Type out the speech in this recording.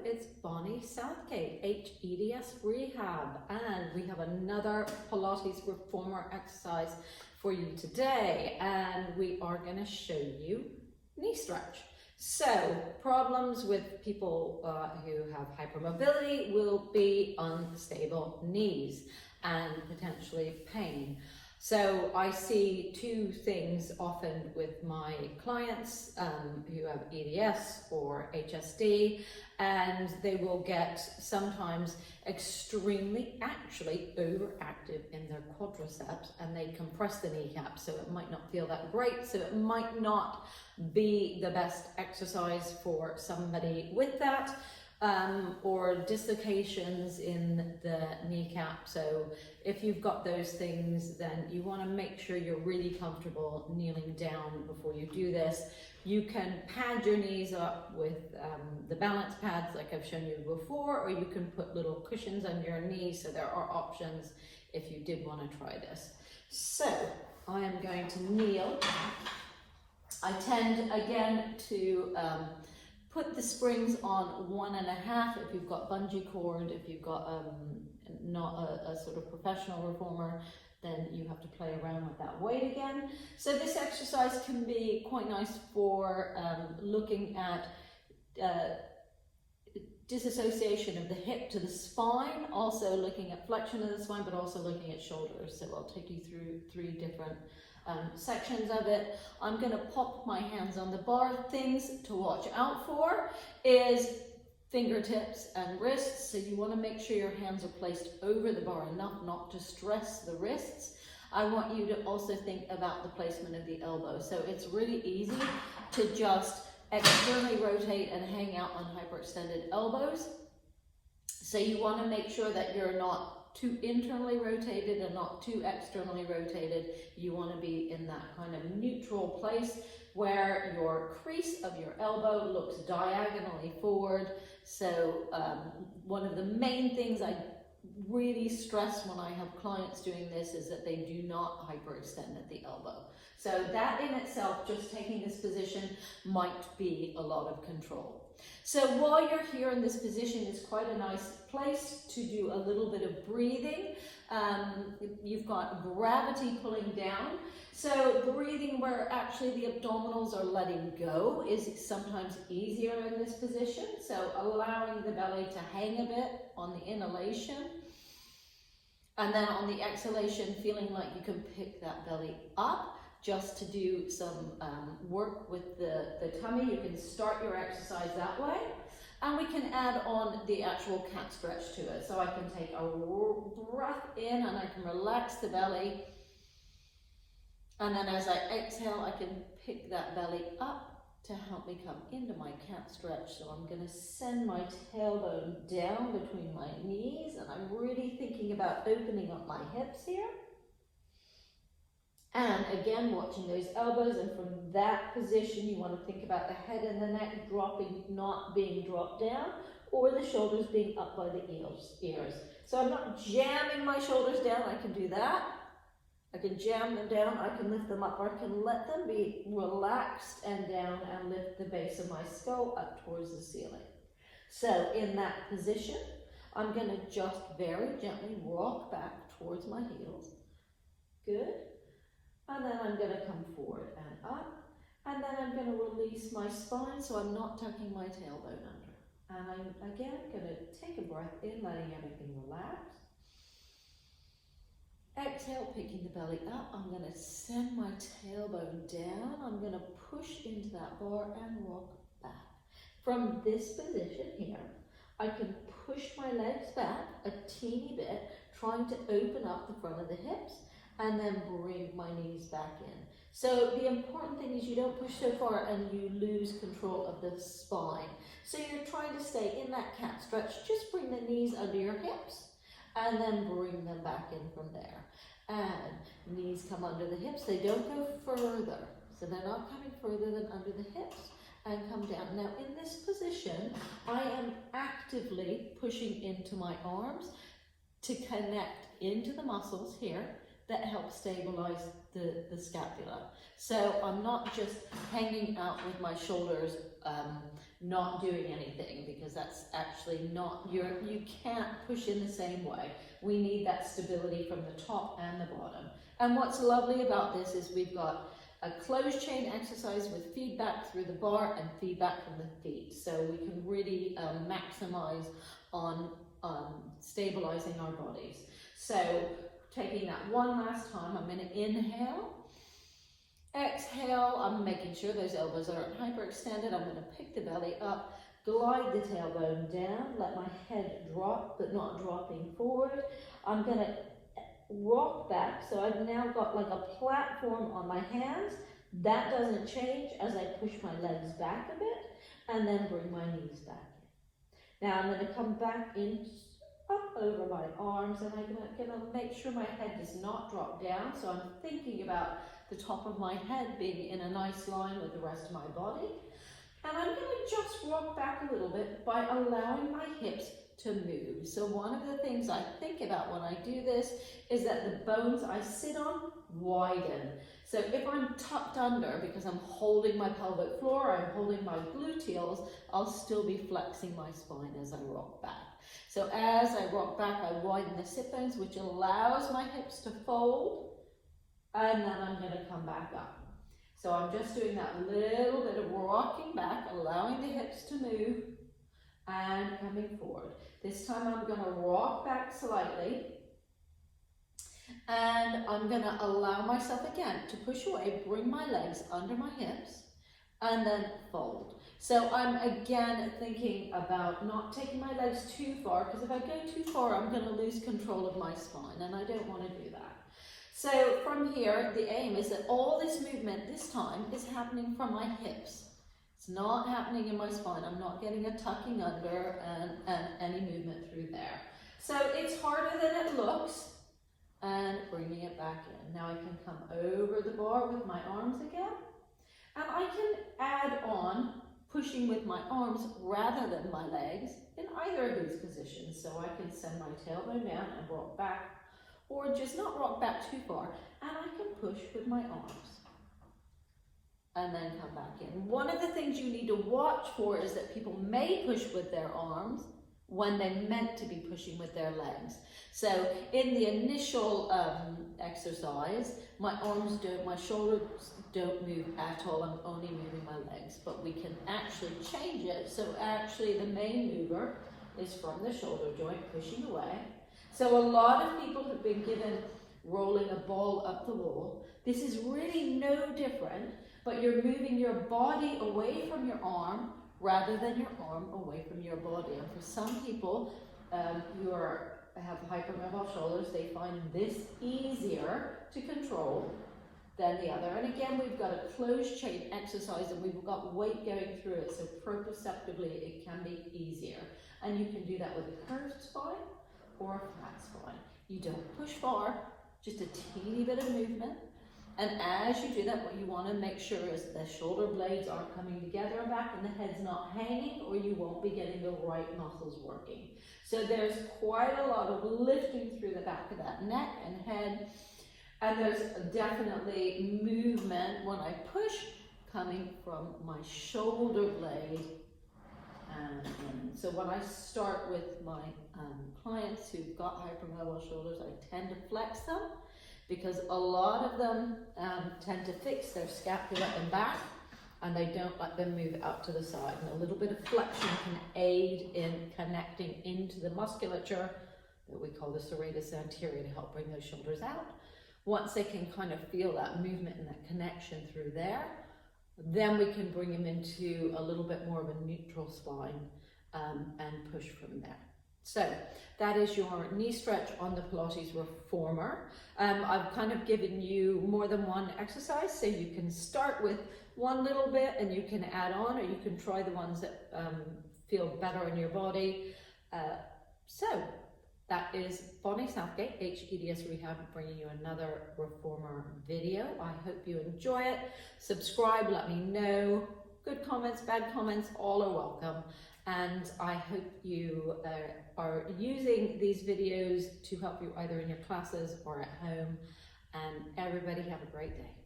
it's Bonnie Southgate, hEDSRehab, and we have another Pilates reformer exercise for you today, and we are going to show you knee stretch. So, problems with people who have hypermobility will be unstable knees and potentially pain. So I see two things often with my clients who have EDS or HSD, and they will get sometimes extremely overactive in their quadriceps, and they compress the kneecap, so it might not feel that great, so it might not be the best exercise for somebody with that. Or dislocations in the kneecap. So if you've got those things, then you want to make sure you're really comfortable kneeling down before you do this. You can pad your knees up with the balance pads like I've shown you before, or you can put little cushions under your knees, so there are options if you did want to try this. So I am going to kneel. I tend again to put the springs on 1.5 if you've got bungee cord. If you've got not a sort of professional reformer, then you have to play around with that weight again. So this exercise can be quite nice for looking at disassociation of the hip to the spine, also looking at flexion of the spine, but also looking at shoulders. So I'll take you through 3 different sections of it. I'm going to pop my hands on the bar. Things to watch out for is fingertips and wrists. So you want to make sure your hands are placed over the bar enough not to stress the wrists. I want you to also think about the placement of the elbow. So it's really easy to just externally rotate and hang out on hyperextended elbows. So you want to make sure that you're not too internally rotated and not too externally rotated. You want to be in that kind of neutral place where your crease of your elbow looks diagonally forward. So one of the main things I really stress when I have clients doing this is that they do not hyperextend at the elbow. So that in itself, just taking this position might be a lot of control. So while you're here in this position, is quite a nice place to do a little bit of breathing. You've got gravity pulling down. So breathing where actually the abdominals are letting go is sometimes easier in this position. So allowing the belly to hang a bit on the inhalation. And then on the exhalation, feeling like you can pick that belly up. Just to do some work with the tummy. You can start your exercise that way, and we can add on the actual cat stretch to it. So I can take a breath in and I can relax the belly, and then as I exhale I can pick that belly up to help me come into my cat stretch. So I'm going to send my tailbone down between my knees, and I'm really thinking about opening up my hips here. And again, watching those elbows, and from that position, you want to think about the head and the neck dropping, not being dropped down, or the shoulders being up by the ears. So I'm not jamming my shoulders down. I can do that. I can jam them down. I can lift them up, or I can let them be relaxed and down and lift the base of my skull up towards the ceiling. So in that position, I'm going to just very gently rock back towards my heels. Good. And then I'm going to come forward and up, and then I'm going to release my spine so I'm not tucking my tailbone under. And I'm again going to take a breath in, letting everything relax. Exhale, picking the belly up. I'm going to send my tailbone down. I'm going to push into that bar and rock back. From this position here, I can push my legs back a teeny bit, trying to open up the front of the hips, and then bring my knees back in. So the important thing is you don't push so far and you lose control of the spine. So you're trying to stay in that cat stretch. Just bring the knees under your hips and then bring them back in from there. And knees come under the hips. They don't go further. So they're not coming further than under the hips, and come down. Now in this position, I am actively pushing into my arms to connect into the muscles here that help stabilize the scapula. So I'm not just hanging out with my shoulders, not doing anything, because that's actually not, you can't push in the same way. We need that stability from the top and the bottom. And what's lovely about this is we've got a closed chain exercise with feedback through the bar and feedback from the feet. So we can really maximize on stabilizing our bodies. So taking that one last time, I'm going to inhale. Exhale, I'm making sure those elbows aren't hyperextended. I'm going to pick the belly up, glide the tailbone down, let my head drop, but not dropping forward. I'm going to rock back, so I've now got like a platform on my hands. That doesn't change as I push my legs back a bit, and then bring my knees back in. Now I'm going to come back in, up over my arms, and I'm going to make sure my head does not drop down. So I'm thinking about the top of my head being in a nice line with the rest of my body. And I'm going to just rock back a little bit by allowing my hips to move. So one of the things I think about when I do this is that the bones I sit on widen. So if I'm tucked under because I'm holding my pelvic floor, I'm holding my gluteals, I'll still be flexing my spine as I rock back. So as I rock back, I widen the sit bones, which allows my hips to fold, and then I'm going to come back up. So I'm just doing that little bit of rocking back, allowing the hips to move, and coming forward. This time I'm going to rock back slightly, and I'm going to allow myself again to push away, bring my legs under my hips, and then fold. So I'm again thinking about not taking my legs too far, because if I go too far, I'm going to lose control of my spine, and I don't want to do that. So from here, the aim is that all this movement this time is happening from my hips. It's not happening in my spine. I'm not getting a tucking under and any movement through there. So it's harder than it looks, and bringing it back in. Now I can come over the bar with my arms again, and I can add on pushing with my arms rather than my legs in either of these positions. So I can send my tailbone down and rock back, or just not rock back too far, and I can push with my arms and then come back in. One of the things you need to watch for is that people may push with their arms when they meant to be pushing with their legs. So in the initial exercise, my shoulders don't move at all. I'm only moving my legs, but we can actually change it. So actually the main mover is from the shoulder joint, pushing away. So a lot of people have been given rolling a ball up the wall. This is really no different, but you're moving your body away from your arm rather than your arm away from your body. And for some people who have hypermobile shoulders, they find this easier to control than the other. And again, we've got a closed chain exercise and we've got weight going through it, so proprioceptively it can be easier. And you can do that with a curved spine or a flat spine. You don't push far, just a teeny bit of movement. And as you do that, what you want to make sure is the shoulder blades aren't coming together and back, and the head's not hanging, or you won't be getting the right muscles working. So there's quite a lot of lifting through the back of that neck and head, and there's definitely movement when I push coming from my shoulder blade. And so when I start with my clients who've got hypermobile shoulders, I tend to flex them, because a lot of them tend to fix their scapula and back, and they don't let them move out to the side. And a little bit of flexion can aid in connecting into the musculature that we call the serratus anterior to help bring those shoulders out. Once they can kind of feel that movement and that connection through there, then we can bring them into a little bit more of a neutral spine and push from there. So that is your knee stretch on the Pilates Reformer. I've kind of given you more than one exercise, so you can start with one little bit and you can add on, or you can try the ones that feel better in your body. So that is Bonnie Southgate, hEDSRehab, bringing you another Reformer video. I hope you enjoy it. Subscribe, let me know. Good comments, bad comments, all are welcome. And I hope you are using these videos to help you either in your classes or at home. and everybody have a great day.